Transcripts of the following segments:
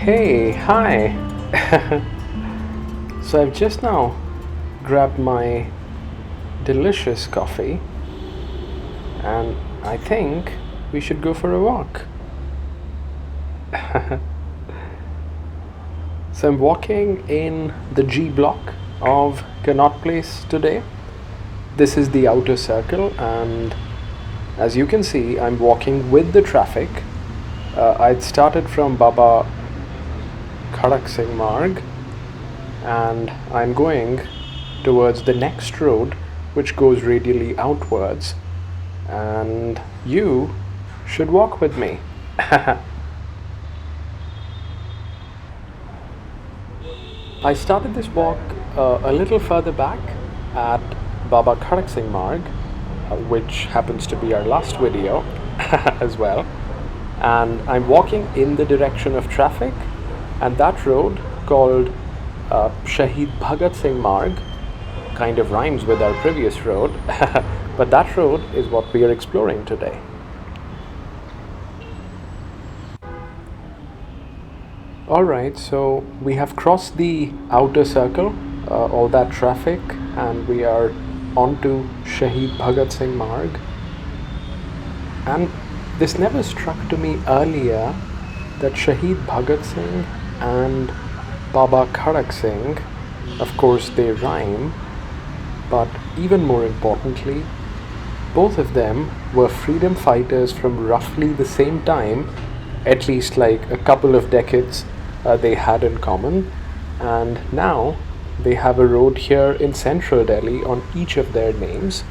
Hey, hi. So I've just now grabbed my delicious coffee and I think we should go for a walk. So I'm walking in the G-block of Connaught Place today. This is the outer circle, and as you can see, I'm walking with the traffic. I'd started from Baba Kharag Singh Marg, and I'm going towards the next road which goes radially outwards, and you should walk with me. I started this walk a little further back at Baba Kharag Singh Marg, which happens to be our last video as well, and I'm walking in the direction of traffic, and that road called Shaheed Bhagat Singh Marg kind of rhymes with our previous road, but that road is what we are exploring today. Alright, so we have crossed the outer circle, all that traffic, and we are onto Shaheed Bhagat Singh Marg. And this never struck to me earlier that Shaheed Bhagat Singh and Baba Kharag Singh, of course they rhyme, but even more importantly, both of them were freedom fighters from roughly the same time, at least like a couple of decades they had in common, and now they have a road here in central Delhi on each of their names,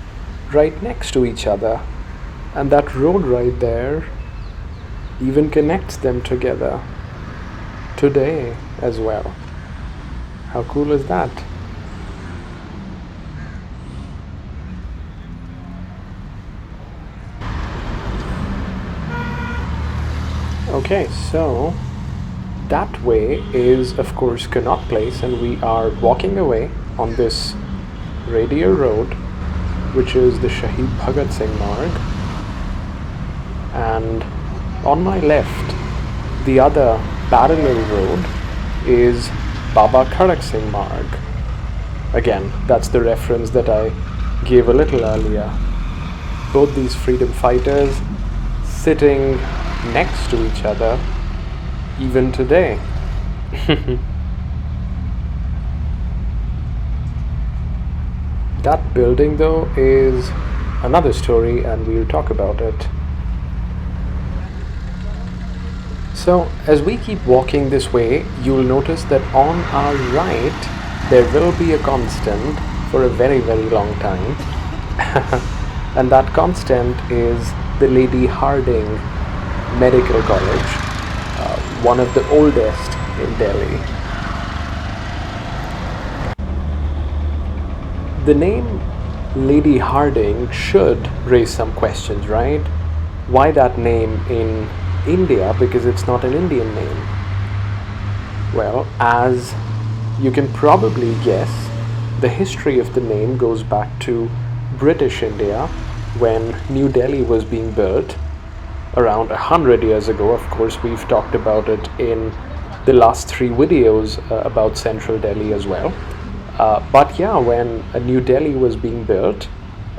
right next to each other, and that road right there even connects them together today as well. How cool is that? Okay, so that way is of course Connaught Place, and we are walking away on this radial road which is the Shaheed Bhagat Singh Marg, and on my left the other parallel road is Baba Kharag Singh Marg. Again, that's the reference that I gave a little earlier. Both these freedom fighters sitting next to each other even today. That building though is another story, and we'll talk about it. So as we keep walking this way, you'll notice that on our right there will be a constant for a very long time. And that constant is the Lady Harding Medical College, one of the oldest in Delhi. The name Lady Harding should raise some questions, right? Why that name in India? Because it's not an Indian name. Well, as you can probably guess, the history of the name goes back to British India when New Delhi was being built around 100 years ago. Of course, we've talked about it in the last 3 videos about central Delhi as well. But yeah, when New Delhi was being built,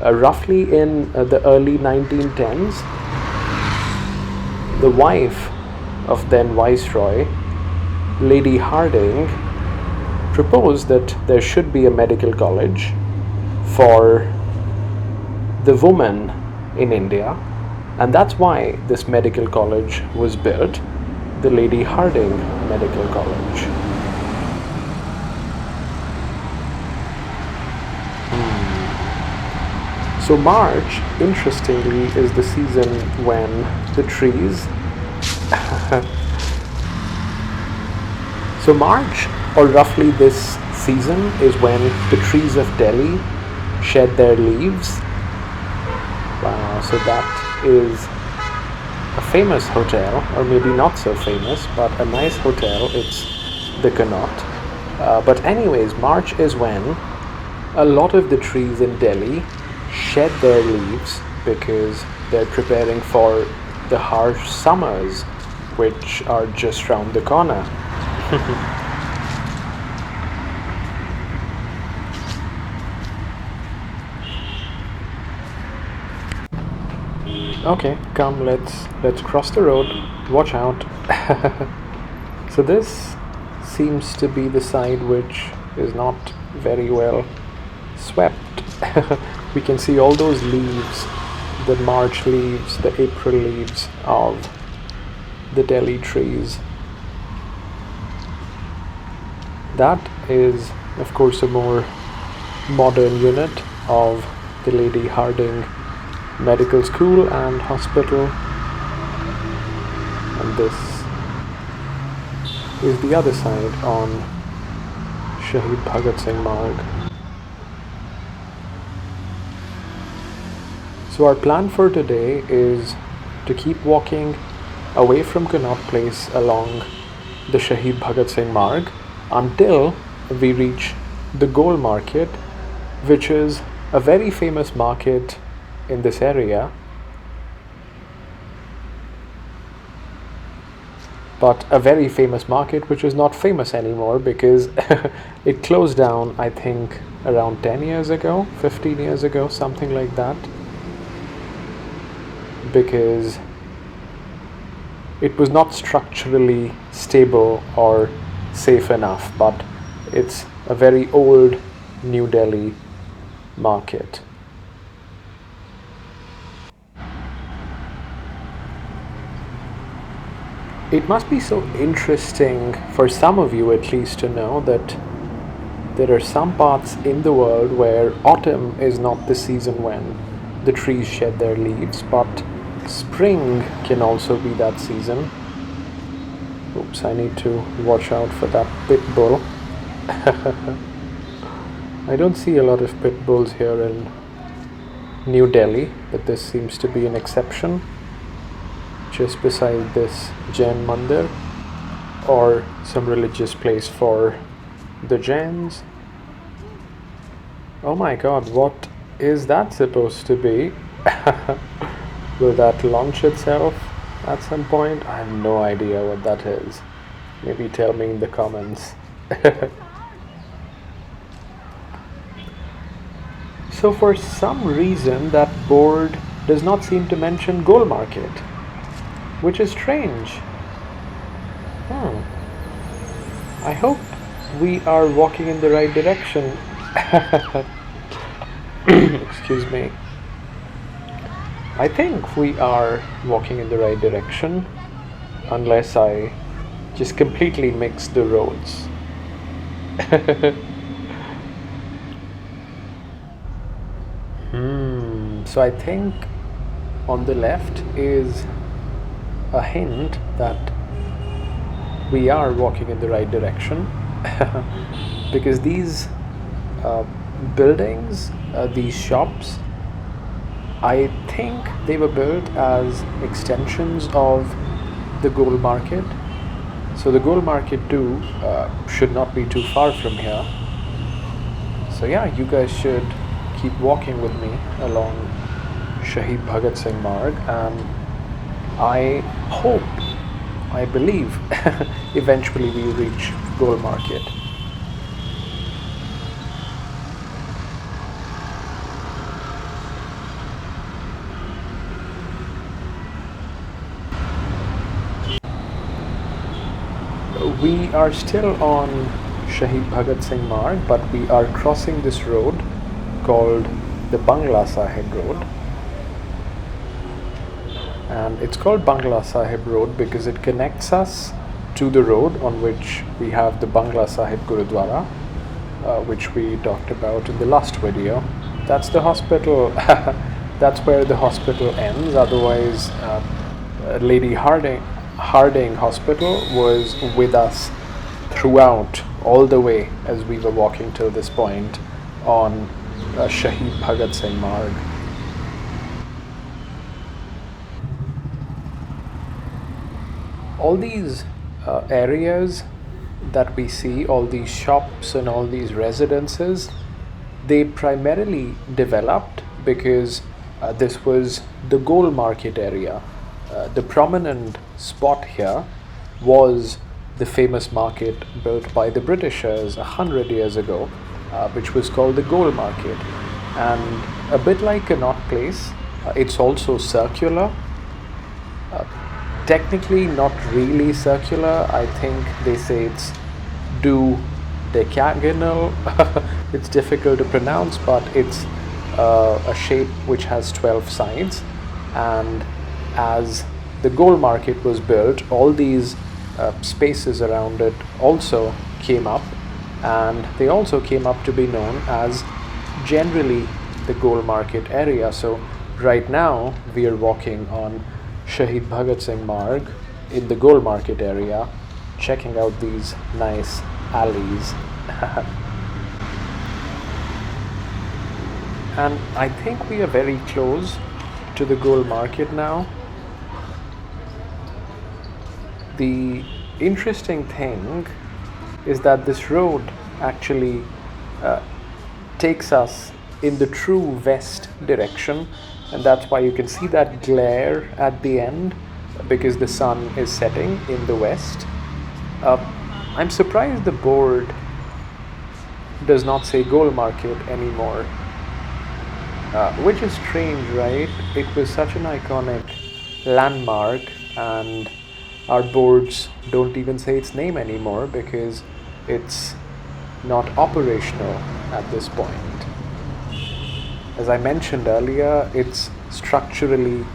roughly in the early 1910s, the wife of then Viceroy, Lady Harding, proposed that there should be a medical college for the women in India, and that's why this medical college was built, the Lady Harding Medical College. So March, interestingly, is the season when the trees so March, or roughly this season, is when the trees of Delhi shed their leaves. Wow, so that is a famous hotel, or maybe not so famous, but a nice hotel. It's the Connaught. But anyways, March is when a lot of the trees in Delhi shed their leaves because they're preparing for the harsh summers which are just round the corner. Okay, come, let's cross the road. Watch out. So this seems to be the side which is not very well swept. We can see all those leaves, the March leaves, the April leaves of the Delhi trees. That is, of course, a more modern unit of the Lady Hardinge Medical School and Hospital, and this is the other side on Shaheed Bhagat Singh Marg. So our plan for today is to keep walking away from Connaught Place along the Shaheed Bhagat Singh Marg until we reach the Gol Market, which is a very famous market in this area, but a very famous market which is not famous anymore because it closed down, I think, around 10 years ago, 15 years ago, something like that, because it was not structurally stable or safe enough. But it's a very old New Delhi market. It must be so interesting for some of you at least to know that there are some parts in the world where autumn is not the season when the trees shed their leaves, but spring can also be that season. Oops, I need to watch out for that pit bull. I don't see a lot of pit bulls here in New Delhi, but this seems to be an exception. Just beside this Jain Mandir, or some religious place for the Jains. Oh my god, what is that supposed to be? Will that launch itself at some point? I have no idea what that is. Maybe tell me in the comments. So for some reason that board does not seem to mention Gol Market, which is strange. I hope we are walking in the right direction. Excuse me. I think we are walking in the right direction, unless I just completely mix the roads. So I think on the left is a hint that we are walking in the right direction, because these buildings, these shops, I think they were built as extensions of the Gol Market. So the Gol Market too should not be too far from here. So yeah, you guys should keep walking with me along Shaheed Bhagat Singh Marg, and I hope, I believe, eventually we reach Gol Market. We are still on Shaheed Bhagat Singh Marg, but we are crossing this road called the Bangla Sahib Road. And it's called Bangla Sahib Road because it connects us to the road on which we have the Bangla Sahib Gurudwara, which we talked about in the last video. That's the hospital. That's where the hospital ends. Otherwise, Lady Hardinge Hospital was with us throughout, all the way as we were walking till this point on Shaheed Bhagat Singh Marg. All these areas that we see, all these shops and all these residences, they primarily developed because this was the Gol Market area. The prominent spot here was the famous market built by the Britishers 100 years ago, which was called the Gol Market. And a bit like Connaught Place, it's also circular. Technically, not really circular. I think they say it's decagonal. It's difficult to pronounce, but it's a shape which has 12 sides. And as the Gol Market was built, all these spaces around it also came up, and they also came up to be known as generally the Gol Market area. So right now we are walking on Shaheed Bhagat Singh Marg in the Gol Market area, checking out these nice alleys. And I think we are very close to the Gol Market now. The interesting thing is that this road actually takes us in the true west direction, and that's why you can see that glare at the end, because the sun is setting in the west. I'm surprised the board does not say Gol Market anymore, which is strange, right? It was such an iconic landmark, and our boards don't even say its name anymore because it's not operational at this point. As I mentioned earlier, it's structurally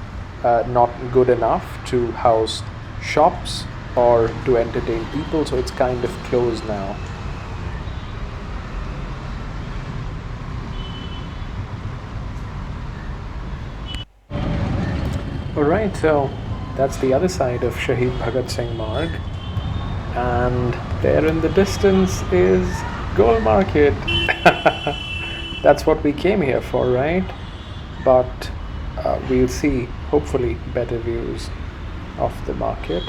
not good enough to house shops or to entertain people, so it's kind of closed now. Alright, so that's the other side of Shaheed Bhagat Singh Marg, and there in the distance is Gol Market. That's what we came here for, right? But we'll see, hopefully, better views of the market.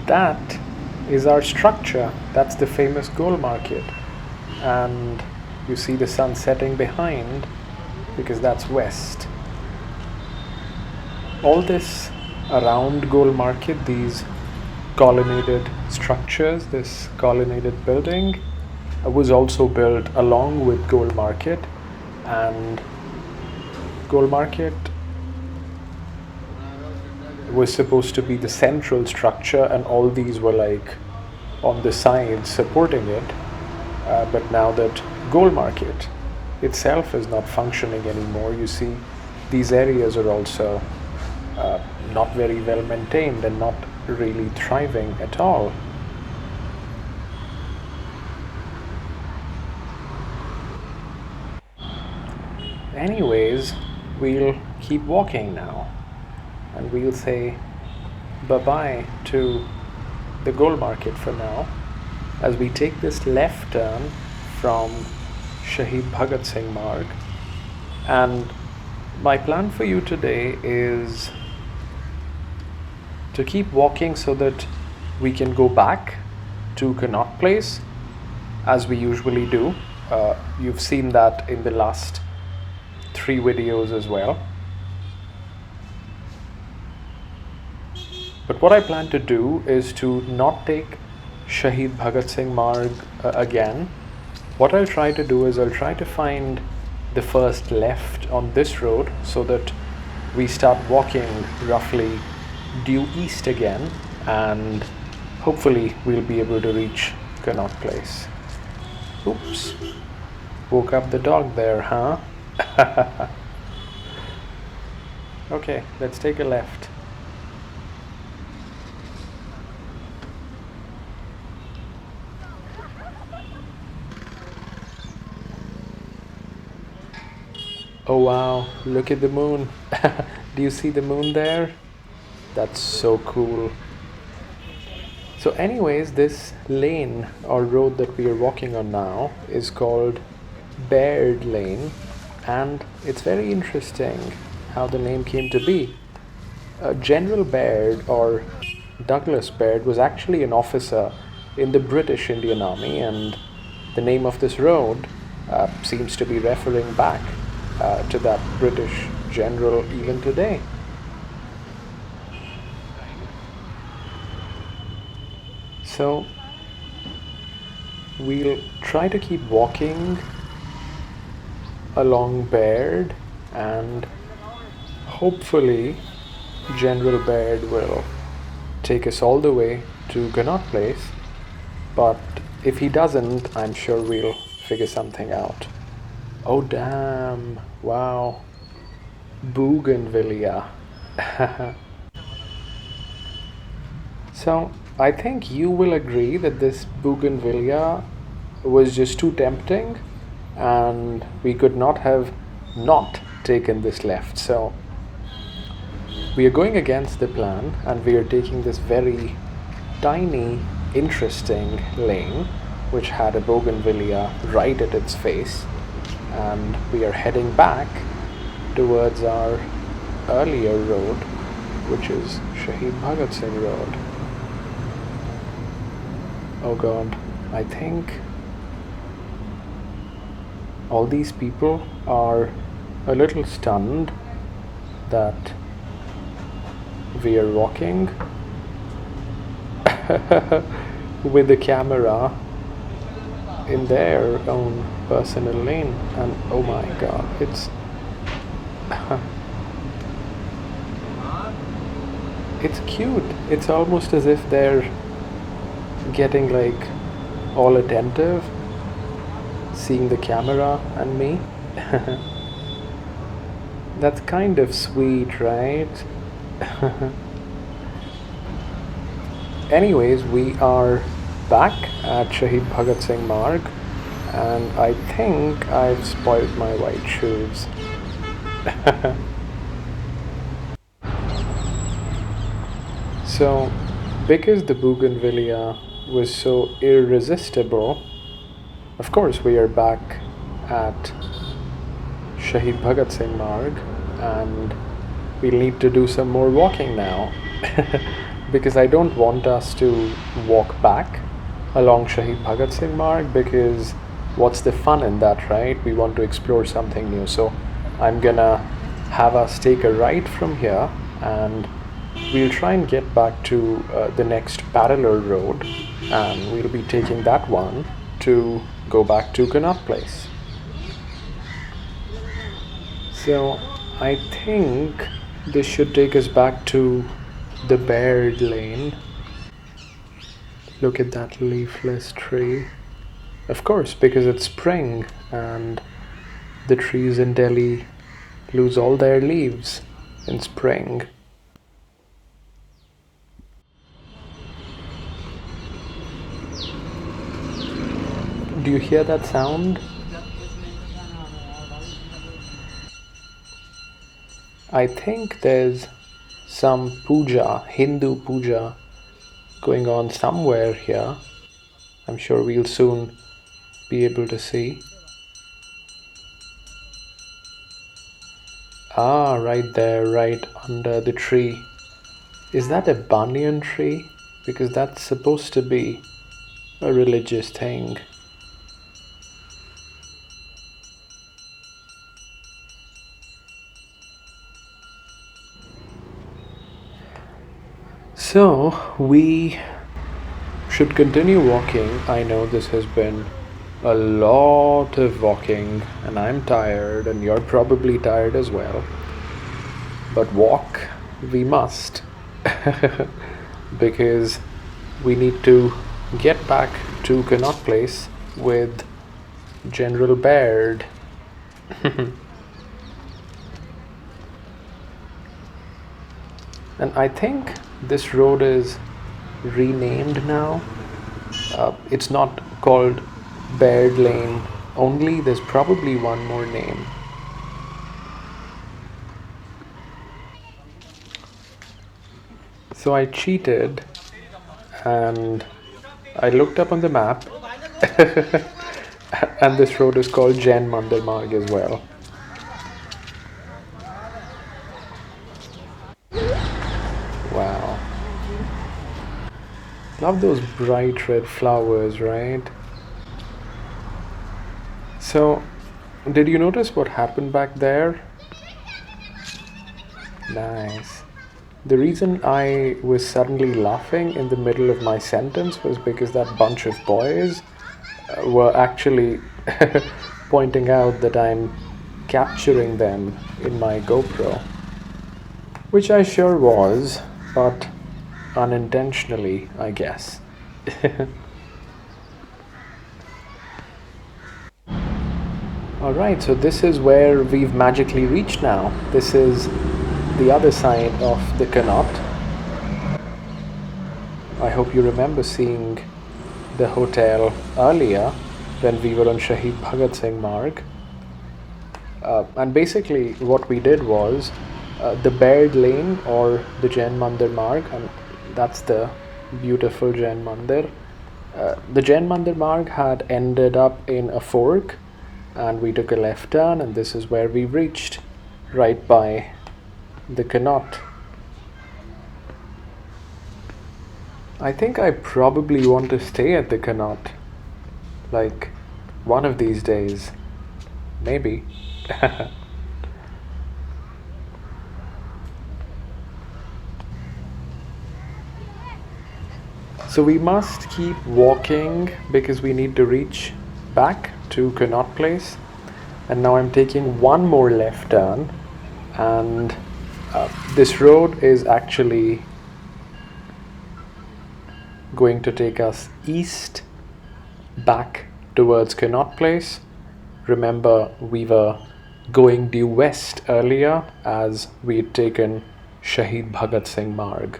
That is our structure. That's the famous Gol Market. And you see the sun setting behind because that's west. All this around Gol Market, these colonnaded structures, this colonnaded building was also built along with Gol Market, and Gol Market was supposed to be the central structure, and all these were like on the sides supporting it. But now that Gol Market itself is not functioning anymore, you see these areas are also not very well maintained and not really thriving at all. Anyways, we'll keep walking now, and we'll say bye-bye to the Gol Market for now, as we take this left turn from Shaheed Bhagat Singh Marg. And my plan for you today is to keep walking so that we can go back to Connaught Place as we usually do. You've seen that in the last 3 videos as well. But what I plan to do is to not take Shaheed Bhagat Singh Marg again. What I'll try to do is I'll try to find the first left on this road so that we start walking roughly due east again, and hopefully we'll be able to reach Connaught Place. Oops, woke up the dog there, huh? Okay, let's take a left. Oh wow, look at the moon. Do you see the moon there? That's so cool. So anyways, this lane or road that we are walking on now is called Baird Lane, and it's very interesting how the name came to be. General Baird, or Douglas Baird, was actually an officer in the British Indian Army, and the name of this road seems to be referring back to that British general even today. So we'll try to keep walking along Baird, and hopefully General Baird will take us all the way to Connaught Place. But if he doesn't, I'm sure we'll figure something out. Oh damn, wow. Bougainvillea. So I think you will agree that this Bougainvillea was just too tempting, and we could not have not taken this left. So we are going against the plan, and we are taking this very tiny, interesting lane which had a bougainvillea right at its face, and we are heading back towards our earlier road, which is Shaheed Bhagat Singh Road. Oh god, I think all these people are a little stunned that we are walking with the camera in their own personal lane, and oh my god, it's cute. It's almost as if they're getting like all attentive, seeing the camera and me. That's kind of sweet, right? Anyways, we are back at Shaheed Bhagat Singh Marg, and I think I've spoiled my white shoes. So, because the Bougainvillea was so irresistible, of course we are back at Shaheed Bhagat Singh Marg, and we'll need to do some more walking now. Because I don't want us to walk back along Shaheed Bhagat Singh Marg, because what's the fun in that, right? We want to explore something new. So I'm gonna have us take a right from here, and we'll try and get back to the next parallel road, and we'll be taking that one to go back to Connaught Place. So I think this should take us back to the Baird lane. Look at that leafless tree. Of course, because it's spring and the trees in Delhi lose all their leaves in spring. Do you hear that sound? I think there's some puja, Hindu puja, going on somewhere here. I'm sure we'll soon be able to see. Ah, right there, right under the tree. Is that a banyan tree? Because that's supposed to be a religious thing. So we should continue walking. I know this has been a lot of walking, and I'm tired, and you're probably tired as well. But walk we must, because we need to get back to Connaught Place with General Baird. And I think this road is renamed now. It's not called Baird Lane only, there's probably one more name. So I cheated and I looked up on the map, and this road is called Jain Mandir Marg as well. Love those bright red flowers, right? So, did you notice what happened back there? Nice. The reason I was suddenly laughing in the middle of my sentence was because that bunch of boys were actually pointing out that I'm capturing them in my GoPro, which I sure was, but unintentionally, I guess. Alright, so this is where we've magically reached now. This is the other side of the Connaught. I hope you remember seeing the hotel earlier when we were on Shaheed Bhagat Singh Marg. And basically, what we did was the Baird lane or the Jain Mandir Marg, and that's the beautiful Jain Mandir. The Jain Mandir Marg had ended up in a fork, and we took a left turn, and this is where we reached, right by the Connaught. I think I probably want to stay at the Connaught, like one of these days, maybe. So we must keep walking because we need to reach back to Connaught Place. And now I'm taking one more left turn, and this road is actually going to take us east back towards Connaught Place. Remember, we were going due west earlier as we had taken Shaheed Bhagat Singh Marg.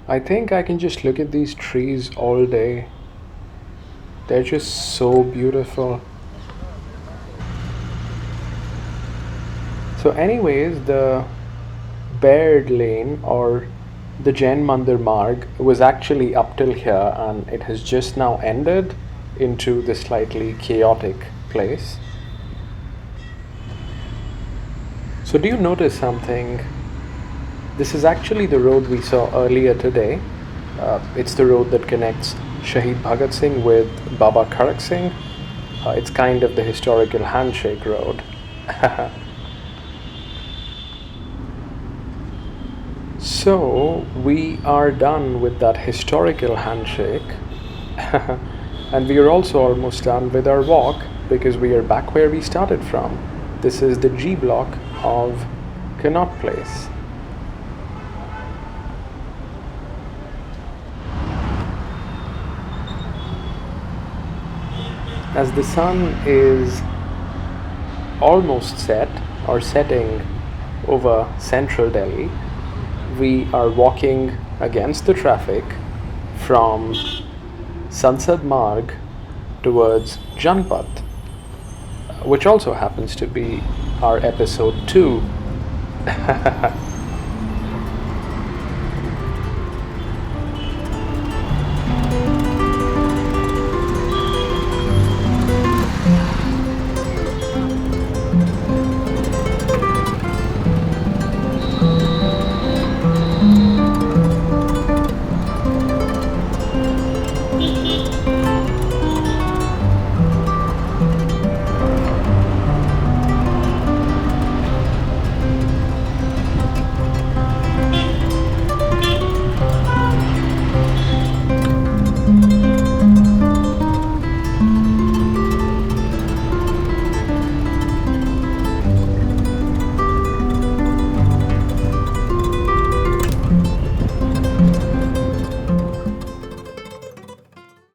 I think I can just look at these trees all day. They're just so beautiful. So anyways, the Baird lane or the Jain Mandir Marg was actually up till here, and it has just now ended into this slightly chaotic place. So do you notice something? This is actually the road we saw earlier today. It's the road that connects Shaheed Bhagat Singh with Baba Kharag Singh. It's kind of the historical handshake road. So we are done with that historical handshake, and we are also almost done with our walk because we are back where we started from. This is the G-block of Connaught Place. As the sun is almost set or setting over central Delhi, we are walking against the traffic from Sansad Marg towards Janpat, which also happens to be our episode 2.